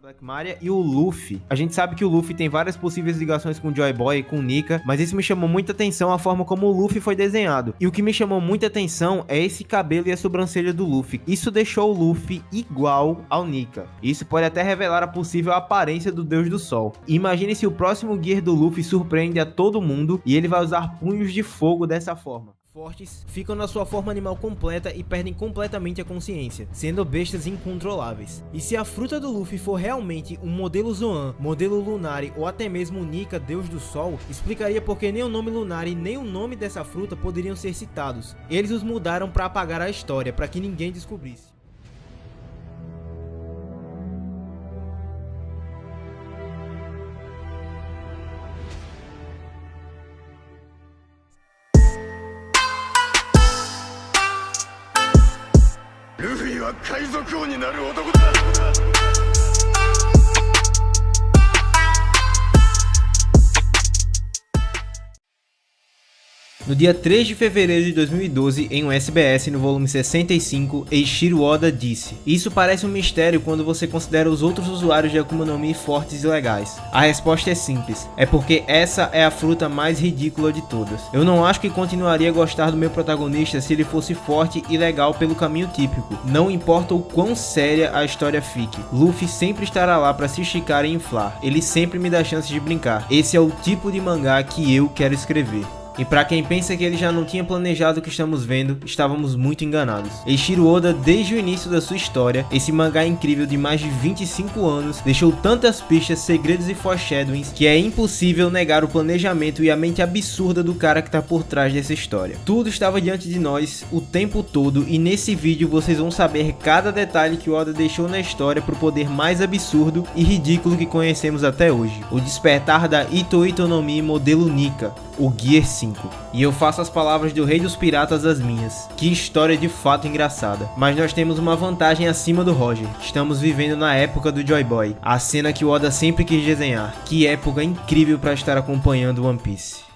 Black Maria e o Luffy. A gente sabe que o Luffy tem várias possíveis ligações com o Joy Boy e com o Nika, mas isso me chamou muita atenção a forma como o Luffy foi desenhado. E o que me chamou muita atenção é esse cabelo e a sobrancelha do Luffy. Isso deixou o Luffy igual ao Nika. Isso pode até revelar a possível aparência do Deus do Sol. Imagine se o próximo Gear do Luffy surpreende a todo mundo e ele vai usar punhos de fogo dessa forma. Fortes ficam na sua forma animal completa e perdem completamente a consciência, sendo bestas incontroláveis. E se a fruta do Luffy for realmente um modelo Zoan, modelo Lunari ou até mesmo Nika, Deus do Sol, explicaria porque nem o nome Lunari nem o nome dessa fruta poderiam ser citados. Eles os mudaram para apagar a história, para que ninguém descobrisse. No dia 3 de fevereiro de 2012, em um SBS no volume 65, Eiichiro Oda disse: "Isso parece um mistério quando você considera os outros usuários de Akuma no Mi fortes e legais. A resposta é simples, é porque essa é a fruta mais ridícula de todas. Eu não acho que continuaria a gostar do meu protagonista se ele fosse forte e legal pelo caminho típico. Não importa o quão séria a história fique, Luffy sempre estará lá para se esticar e inflar. Ele sempre me dá chance de brincar. Esse é o tipo de mangá que eu quero escrever." E pra quem pensa que ele já não tinha planejado o que estamos vendo, estávamos muito enganados. Eiichiro Oda, desde o início da sua história, esse mangá incrível de mais de 25 anos, deixou tantas pistas, segredos e foreshadowings que é impossível negar o planejamento e a mente absurda do cara que tá por trás dessa história. Tudo estava diante de nós o tempo todo e nesse vídeo vocês vão saber cada detalhe que o Oda deixou na história pro poder mais absurdo e ridículo que conhecemos até hoje. O despertar da Itoi no Mi modelo Nika, o Gear 5. E eu faço as palavras do Rei dos Piratas as minhas. Que história de fato engraçada. Mas nós temos uma vantagem acima do Roger. Estamos vivendo na época do Joy Boy. A cena que o Oda sempre quis desenhar. Que época incrível para estar acompanhando One Piece.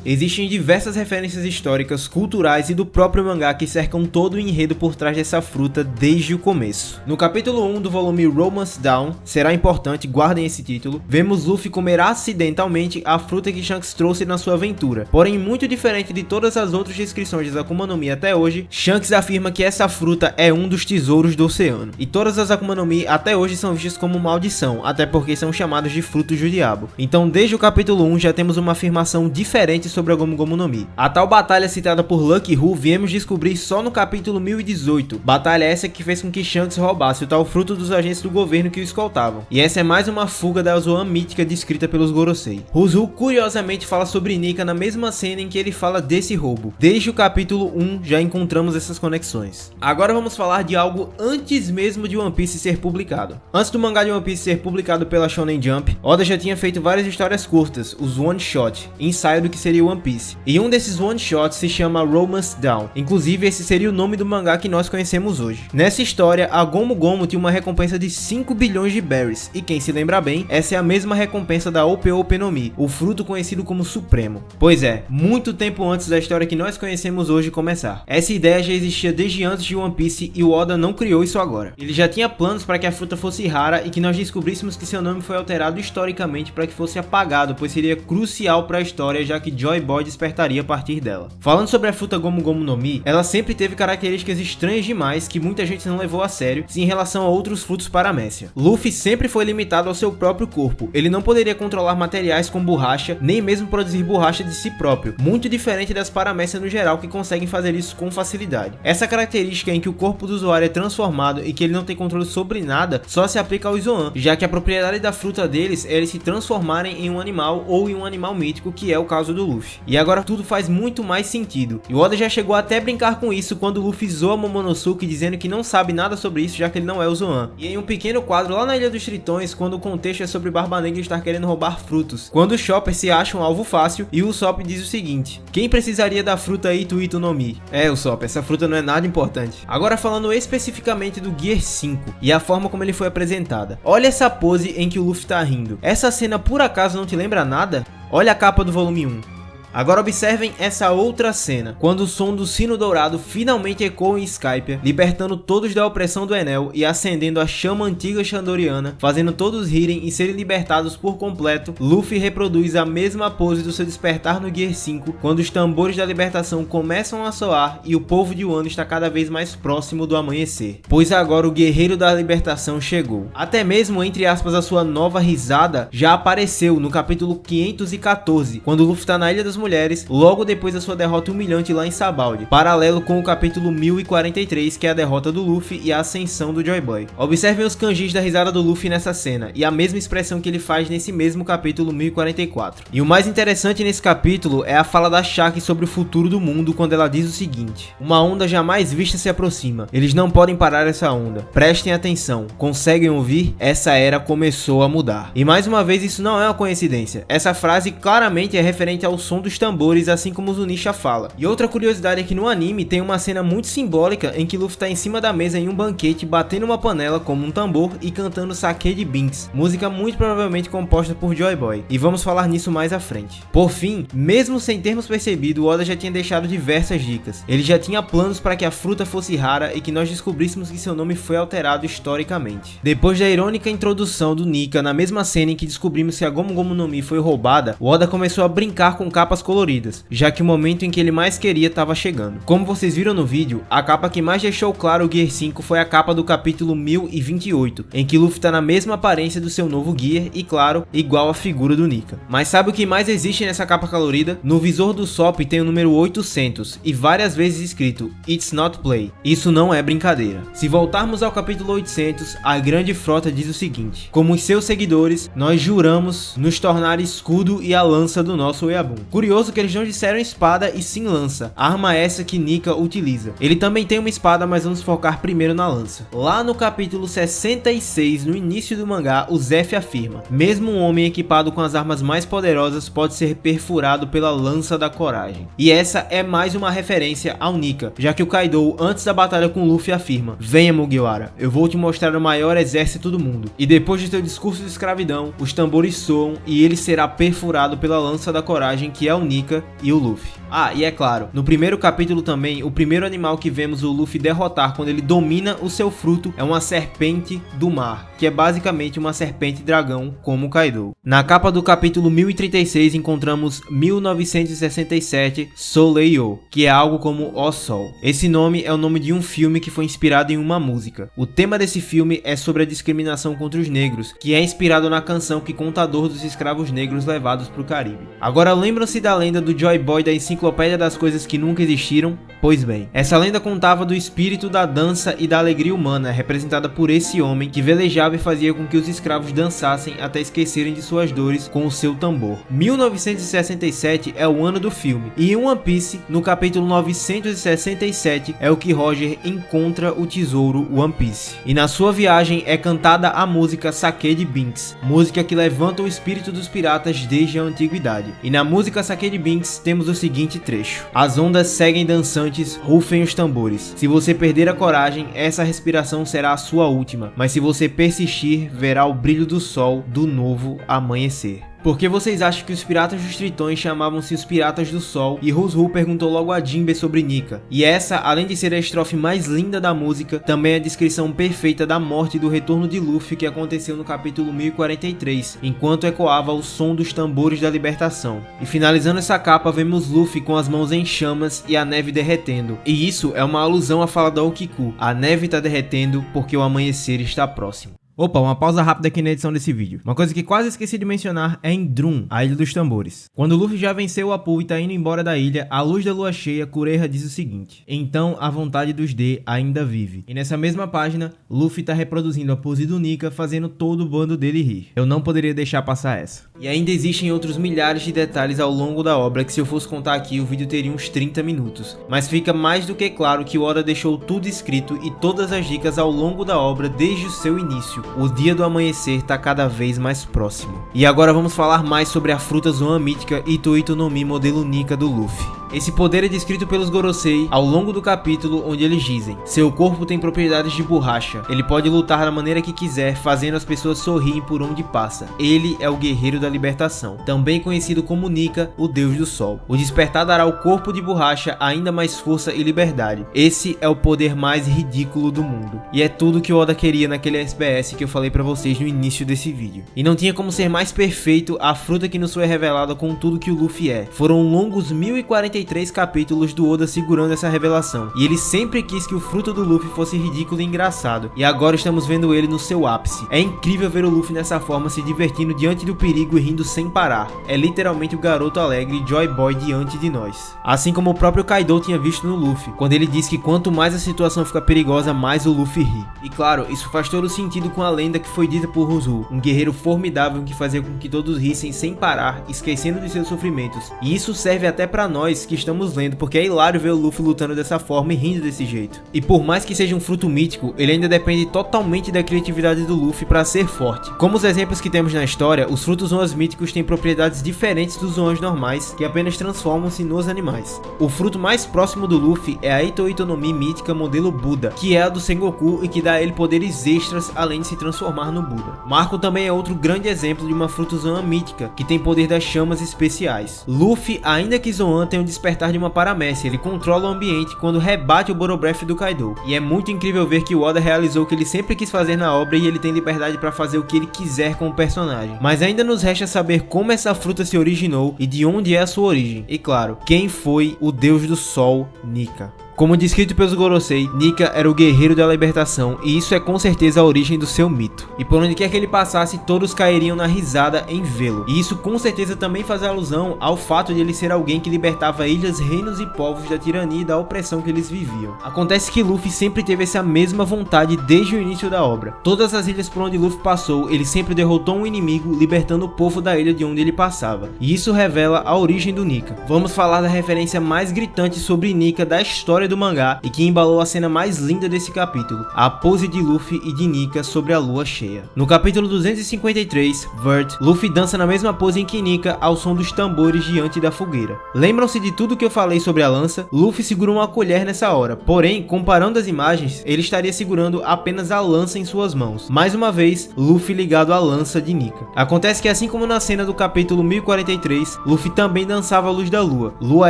Existem diversas referências históricas, culturais e do próprio mangá que cercam todo o enredo por trás dessa fruta desde o começo. No capítulo 1 do volume Romance Down, será importante, guardem esse título, vemos Luffy comer acidentalmente a fruta que Shanks trouxe na sua aventura. Porém, muito diferente de todas as outras descrições de Akuma no Mi até hoje, Shanks afirma que essa fruta é um dos tesouros do oceano. E todas as Akuma no Mi até hoje são vistas como maldição, até porque são chamados de frutos do diabo. Então, desde o capítulo 1 já temos uma afirmação diferente sobre a Gomu Gomu no Mi. A tal batalha citada por Lucky Who viemos descobrir só no capítulo 1018, batalha essa que fez com que Shanks roubasse o tal fruto dos agentes do governo que o escoltavam. E essa é mais uma fuga da Zoan mítica descrita pelos Gorosei. Who curiosamente fala sobre Nika na mesma cena em que ele fala desse roubo. Desde o capítulo 1 já encontramos essas conexões. Agora vamos falar de algo antes mesmo de One Piece ser publicado. Antes do mangá de One Piece ser publicado pela Shonen Jump, Oda já tinha feito várias histórias curtas, os One Shot, ensaio do que seria One Piece. E um desses One Shots se chama Romance Down. Inclusive esse seria o nome do mangá que nós conhecemos hoje. Nessa história, a Gomu Gomu tinha uma recompensa de 5 bilhões de berries. E quem se lembra bem, essa é a mesma recompensa da Ope Ope no Mi, o fruto conhecido como Supremo. Pois é, muito tempo antes da história que nós conhecemos hoje começar. Essa ideia já existia desde antes de One Piece e o Oda não criou isso agora. Ele já tinha planos para que a fruta fosse rara e que nós descobríssemos que seu nome foi alterado historicamente para que fosse apagado, pois seria crucial para a história, já que Joy Boy despertaria a partir dela. Falando sobre a fruta Gomu Gomu no Mi, ela sempre teve características estranhas demais que muita gente não levou a sério em relação a outros frutos paramécia. Luffy sempre foi limitado ao seu próprio corpo. Ele não poderia controlar materiais com borracha, nem mesmo produzir borracha de si próprio, muito diferente das paramécia no geral que conseguem fazer isso com facilidade. Essa característica em que o corpo do usuário é transformado e que ele não tem controle sobre nada só se aplica ao Zoan, já que a propriedade da fruta deles é eles se transformarem em um animal ou em um animal mítico, que é o caso do Luffy. E agora tudo faz muito mais sentido. E o Oda já chegou até a brincar com isso quando o Luffy zoa Momonosuke dizendo que não sabe nada sobre isso, já que ele não é o Zoan. E em um pequeno quadro lá na Ilha dos Tritões, quando o contexto é sobre Barba Negra estar querendo roubar frutos, quando o Chopper se acha um alvo fácil e o Usopp diz o seguinte: quem precisaria da fruta Ito Ito no Mi? É, Usopp, essa fruta não é nada importante. Agora falando especificamente do Gear 5 e a forma como ele foi apresentada. Olha essa pose em que o Luffy tá rindo. Essa cena por acaso não te lembra nada? Olha a capa do volume 1. Agora observem essa outra cena, quando o som do sino dourado finalmente ecoa em Skypiea, libertando todos da opressão do Enel e acendendo a chama antiga Chandoriana, fazendo todos rirem e serem libertados por completo. Luffy reproduz a mesma pose do seu despertar no Gear 5, quando os tambores da libertação começam a soar e o povo de Wano está cada vez mais próximo do amanhecer, pois agora o guerreiro da libertação chegou. Até mesmo, entre aspas, a sua nova risada já apareceu no capítulo 514, quando Luffy está na Ilha das Mulheres, logo depois da sua derrota humilhante lá em Sabaody, paralelo com o capítulo 1043, que é a derrota do Luffy e a ascensão do Joy Boy. Observem os kanjis da risada do Luffy nessa cena, e a mesma expressão que ele faz nesse mesmo capítulo 1044. E o mais interessante nesse capítulo é a fala da Shaki sobre o futuro do mundo, quando ela diz o seguinte: uma onda jamais vista se aproxima, eles não podem parar essa onda, prestem atenção, conseguem ouvir? Essa era começou a mudar. E mais uma vez, isso não é uma coincidência, essa frase claramente é referente ao som dos tambores, assim como Zunisha fala. E outra curiosidade é que no anime tem uma cena muito simbólica em que Luffy tá em cima da mesa em um banquete, batendo uma panela como um tambor e cantando Sake de Binks, música muito provavelmente composta por Joy Boy, e vamos falar nisso mais à frente. Por fim, mesmo sem termos percebido, Oda já tinha deixado diversas dicas. Ele já tinha planos para que a fruta fosse rara e que nós descobríssemos que seu nome foi alterado historicamente. Depois da irônica introdução do Nika, na mesma cena em que descobrimos que a Gomu Gomu no Mi foi roubada, Oda começou a brincar com capas coloridas, já que o momento em que ele mais queria estava chegando. Como vocês viram no vídeo, a capa que mais deixou claro o Gear 5 foi a capa do capítulo 1028, em que Luffy tá na mesma aparência do seu novo Gear e, claro, igual a figura do Nika. Mas sabe o que mais existe nessa capa colorida? No visor do Sop tem o número 800 e várias vezes escrito It's not play. Isso não é brincadeira. Se voltarmos ao capítulo 800, a grande frota diz o seguinte: como os seus seguidores, nós juramos nos tornar escudo e a lança do nosso Weabun. Curioso que eles não disseram espada e sim lança, arma essa que Nika utiliza. Ele também tem uma espada, mas vamos focar primeiro na lança. Lá no capítulo 66, no início do mangá, o Zeff afirma: mesmo um homem equipado com as armas mais poderosas pode ser perfurado pela lança da coragem. E essa é mais uma referência ao Nika, já que o Kaido, antes da batalha com Luffy, afirma: venha Mugiwara, eu vou te mostrar o maior exército do mundo. E depois de seu discurso de escravidão, os tambores soam e ele será perfurado pela lança da coragem, que é o Nika e o Luffy. Ah, e é claro, no primeiro capítulo também, o primeiro animal que vemos o Luffy derrotar quando ele domina o seu fruto é uma serpente do mar, que é basicamente uma serpente dragão como o Kaido. Na capa do capítulo 1036 encontramos 1967 Soleil, que é algo como O Sol. Esse nome é o nome de um filme que foi inspirado em uma música. O tema desse filme é sobre a discriminação contra os negros, que é inspirado na canção que conta a dor dos escravos negros levados para o Caribe. Agora lembram-se da lenda do Joy Boy da Enciclopédia das Coisas que Nunca Existiram? Pois bem, essa lenda contava do espírito da dança e da alegria humana, representada por esse homem que velejava e fazia com que os escravos dançassem até esquecerem de suas dores com o seu tambor. 1967 é o ano do filme, e em One Piece, no capítulo 967, é o que Roger encontra o tesouro One Piece. E na sua viagem é cantada a música Sake de Binks, música que levanta o espírito dos piratas desde a antiguidade. E na música Sake de Binks temos o seguinte trecho: as ondas seguem dançantes, rufem os tambores. Se você perder a coragem, essa respiração será a sua última, mas se você persistir, verá o brilho do sol do novo amanhecer. Por que vocês acham que os piratas dos Tritões chamavam-se os Piratas do Sol? E Ruzhu perguntou logo a Jinbe sobre Nika. E essa, além de ser a estrofe mais linda da música, também é a descrição perfeita da morte e do retorno de Luffy que aconteceu no capítulo 1043, enquanto ecoava o som dos tambores da libertação. E finalizando essa capa, vemos Luffy com as mãos em chamas e a neve derretendo. E isso é uma alusão à fala da Okiku: a neve está derretendo porque o amanhecer está próximo. Opa, uma pausa rápida aqui na edição desse vídeo. Uma coisa que quase esqueci de mencionar é em Drum, a Ilha dos Tambores. Quando Luffy já venceu o Apu e tá indo embora da ilha, à luz da lua cheia, Kureha diz o seguinte: então a vontade dos D ainda vive. E nessa mesma página, Luffy tá reproduzindo a pose do Nika, fazendo todo o bando dele rir. Eu não poderia deixar passar essa. E ainda existem outros milhares de detalhes ao longo da obra que, se eu fosse contar aqui, o vídeo teria uns 30 minutos. Mas fica mais do que claro que o Oda deixou tudo escrito e todas as dicas ao longo da obra desde o seu início. O dia do amanhecer tá cada vez mais próximo. E agora vamos falar mais sobre a fruta Zoan mítica Ito Ito no Mi modelo Nika do Luffy. Esse poder é descrito pelos Gorosei ao longo do capítulo, onde eles dizem: seu corpo tem propriedades de borracha, ele pode lutar da maneira que quiser, fazendo as pessoas sorrirem por onde passa. Ele é o guerreiro da libertação, também conhecido como Nika, o deus do sol. O despertar dará ao corpo de borracha ainda mais força e liberdade. Esse é o poder mais ridículo do mundo. E é tudo que o Oda queria naquele SBS que eu falei pra vocês no início desse vídeo. E não tinha como ser mais perfeito a fruta que nos foi revelada com tudo que o Luffy é. Foram longos 1043 capítulos do Oda segurando essa revelação. E ele sempre quis que o fruto do Luffy fosse ridículo e engraçado. E agora estamos vendo ele no seu ápice. É incrível ver o Luffy nessa forma, se divertindo diante do perigo e rindo sem parar. É literalmente o garoto alegre Joy Boy diante de nós. Assim como o próprio Kaido tinha visto no Luffy, quando ele diz que quanto mais a situação fica perigosa, mais o Luffy ri. E claro, isso faz todo sentido com a lenda que foi dita por Ruzu, um guerreiro formidável que fazia com que todos rissem sem parar, esquecendo de seus sofrimentos. E isso serve até pra nós que estamos lendo, porque é hilário ver o Luffy lutando dessa forma e rindo desse jeito. E por mais que seja um fruto mítico, ele ainda depende totalmente da criatividade do Luffy pra ser forte. Como os exemplos que temos na história, os frutos Zoans míticos têm propriedades diferentes dos Zoans normais, que apenas transformam-se nos animais. O fruto mais próximo do Luffy é a Ito Ito no Mi mítica modelo Buda, que é a do Sengoku e que dá a ele poderes extras além de se transformar no Buda. Marco também é outro grande exemplo de uma fruta Zoan mítica, que tem poder das chamas especiais. Luffy, ainda que Zoan, tem o despertar de uma paramécia, ele controla o ambiente quando rebate o Boro Breath do Kaido. E é muito incrível ver que o Oda realizou o que ele sempre quis fazer na obra e ele tem liberdade para fazer o que ele quiser com o personagem. Mas ainda nos resta saber como essa fruta se originou e de onde é a sua origem. E claro, quem foi o deus do sol, Nika. Como descrito pelos Gorosei, Nika era o guerreiro da libertação e isso é com certeza a origem do seu mito. E por onde quer que ele passasse, todos cairiam na risada em vê-lo. E isso com certeza também faz alusão ao fato de ele ser alguém que libertava ilhas, reinos e povos da tirania e da opressão que eles viviam. Acontece que Luffy sempre teve essa mesma vontade desde o início da obra. Todas as ilhas por onde Luffy passou, ele sempre derrotou um inimigo, libertando o povo da ilha de onde ele passava. E isso revela a origem do Nika. Vamos falar da referência mais gritante sobre Nika da história do mangá e que embalou a cena mais linda desse capítulo, a pose de Luffy e de Nika sobre a lua cheia. No capítulo 253, Vert, Luffy dança na mesma pose em que Nika ao som dos tambores diante da fogueira. Lembram-se de tudo que eu falei sobre a lança? Luffy segura uma colher nessa hora, porém, comparando as imagens, ele estaria segurando apenas a lança em suas mãos. Mais uma vez, Luffy ligado à lança de Nika. Acontece que assim como na cena do capítulo 1043, Luffy também dançava a luz da lua, lua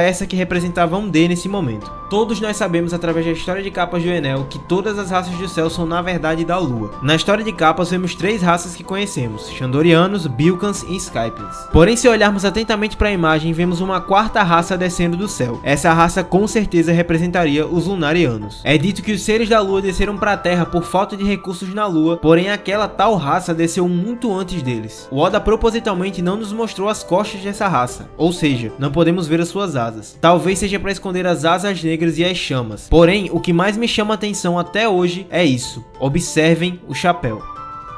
essa que representava um D nesse momento. Todos nós sabemos através da história de capas do Enel que todas as raças do céu são na verdade da lua. Na história de capas vemos três raças que conhecemos, Chandorianos, Bilkans e Skypians. Porém, se olharmos atentamente para a imagem, vemos uma quarta raça descendo do céu. Essa raça com certeza representaria os Lunarianos. É dito que os seres da lua desceram para a terra por falta de recursos na lua, porém aquela tal raça desceu muito antes deles. O Oda propositalmente não nos mostrou as costas dessa raça, ou seja, não podemos ver as suas asas. Talvez seja para esconder as asas negras e as chamas. Porém, o que mais me chama a atenção até hoje é isso. Observem o chapéu.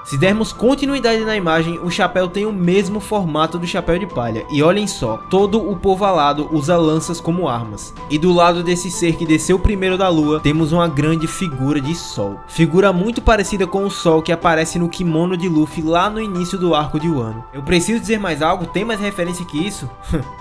Se dermos continuidade na imagem, o chapéu tem o mesmo formato do chapéu de palha. E olhem só, todo o povo alado usa lanças como armas. E do lado desse ser que desceu primeiro da lua, temos uma grande figura de sol. Figura muito parecida com o sol que aparece no kimono de Luffy lá no início do arco de Wano. Eu preciso dizer mais algo? Tem mais referência que isso?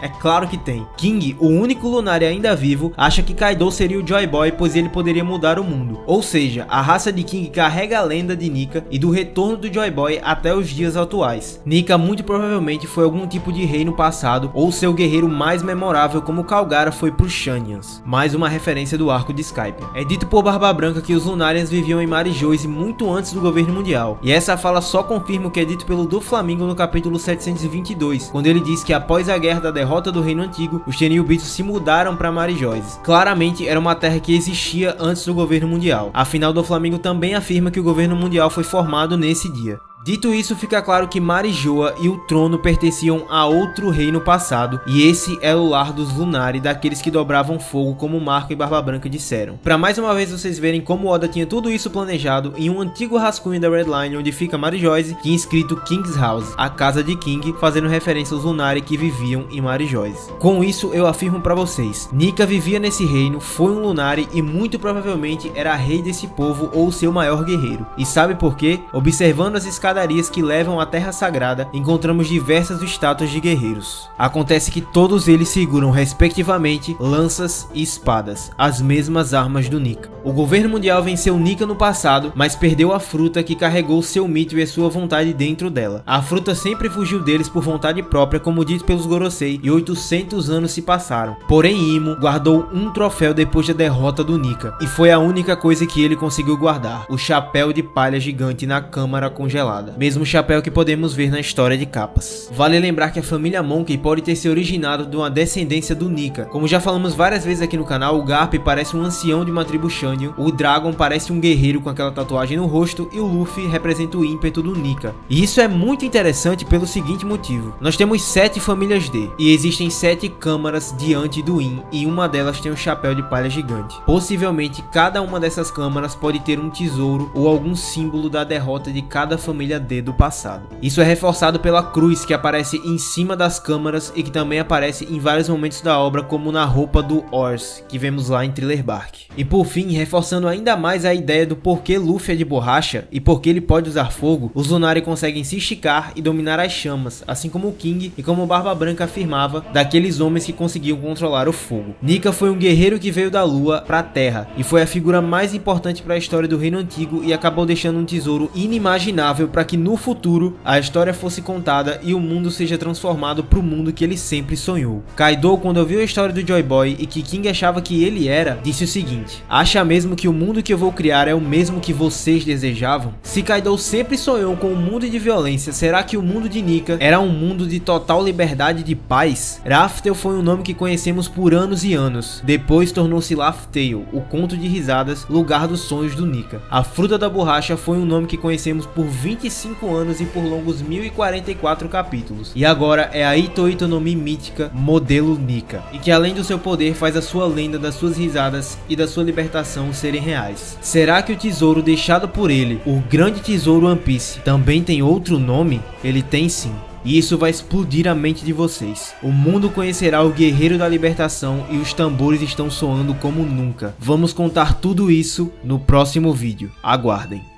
É claro que tem. King, o único Lunari ainda vivo, acha que Kaido seria o Joy Boy, pois ele poderia mudar o mundo. Ou seja, a raça de King carrega a lenda de Nika e do retorno do Joy Boy até os dias atuais. Nika muito provavelmente foi algum tipo de rei no passado, ou seu guerreiro mais memorável como Kalgara foi pro Shanyans. Mais uma referência do arco de Skype. É dito por Barba Branca que os Lunarians viviam em Marijoice muito antes do governo mundial, e essa fala só confirma o que é dito pelo Doflamingo no capítulo 722, quando ele diz que após a guerra da derrota do reino antigo, os Tenryubitsu se mudaram para Marijoice. Claramente era uma terra que existia antes do governo mundial, afinal Doflamingo também afirma que o governo mundial foi formado nesse dia. Dito isso, fica claro que Marijoa e o trono pertenciam a outro reino passado, e esse é o lar dos Lunari, daqueles que dobravam fogo, como Marco e Barba Branca disseram. Para mais uma vez vocês verem como Oda tinha tudo isso planejado, em um antigo rascunho da Red Line onde fica Marijoice, tinha escrito King's House, a casa de King, fazendo referência aos Lunari que viviam em Marijoice. Com isso eu afirmo para vocês, Nika vivia nesse reino, foi um Lunari e muito provavelmente era rei desse povo ou seu maior guerreiro. E sabe por quê? Observando as escadas escadarias que levam à Terra Sagrada, encontramos diversas estátuas de guerreiros. Acontece que todos eles seguram respectivamente lanças e espadas, as mesmas armas do Nika. O governo mundial venceu Nika no passado, mas perdeu a fruta que carregou seu mito e a sua vontade dentro dela. A fruta sempre fugiu deles por vontade própria, como dito pelos Gorosei, e 800 anos se passaram. Porém, Imo guardou um troféu depois da derrota do Nika, e foi a única coisa que ele conseguiu guardar: o chapéu de palha gigante na câmara congelada, mesmo chapéu que podemos ver na história de Capas. Vale lembrar que a família Monkey pode ter se originado de uma descendência do Nika. Como já falamos várias vezes aqui no canal, o Garp parece um ancião de uma tribo Shandion, o Dragon parece um guerreiro com aquela tatuagem no rosto e o Luffy representa o ímpeto do Nika. E isso é muito interessante pelo seguinte motivo: nós temos 7 famílias D e existem 7 câmaras diante do In, e uma delas tem um chapéu de palha gigante. Possivelmente cada uma dessas câmaras pode ter um tesouro ou algum símbolo da derrota de cada família D do passado. Isso é reforçado pela cruz que aparece em cima das câmaras e que também aparece em vários momentos da obra, como na roupa do Ors, que vemos lá em Thriller Bark. E por fim, reforçando ainda mais a ideia do porquê Luffy é de borracha e porque ele pode usar fogo, os Lunari conseguem se esticar e dominar as chamas, assim como o King e como Barba Branca afirmava, daqueles homens que conseguiam controlar o fogo. Nika foi um guerreiro que veio da lua para a terra e foi a figura mais importante para a história do Reino Antigo e acabou deixando um tesouro inimaginável para que no futuro a história fosse contada e o mundo seja transformado para o mundo que ele sempre sonhou. Kaido, quando ouviu a história do Joy Boy e que King achava que ele era, disse o seguinte: acha mesmo que o mundo que eu vou criar é o mesmo que vocês desejavam? Se Kaido sempre sonhou com um mundo de violência, será que o mundo de Nika era um mundo de total liberdade e de paz? Raftel foi um nome que conhecemos por anos e anos. Depois tornou-se Laugh Tale, o conto de risadas, lugar dos sonhos do Nika. A fruta da borracha foi um nome que conhecemos por 25 anos e por longos 1044 capítulos. E agora é a Ito Ito no Mi mítica modelo Nika, e que além do seu poder faz a sua lenda das suas risadas e da sua libertação serem reais. Será que o tesouro deixado por ele, o grande tesouro One Piece, também tem outro nome? Ele tem sim. E isso vai explodir a mente de vocês. O mundo conhecerá o guerreiro da libertação e os tambores estão soando como nunca. Vamos contar tudo isso no próximo vídeo. Aguardem.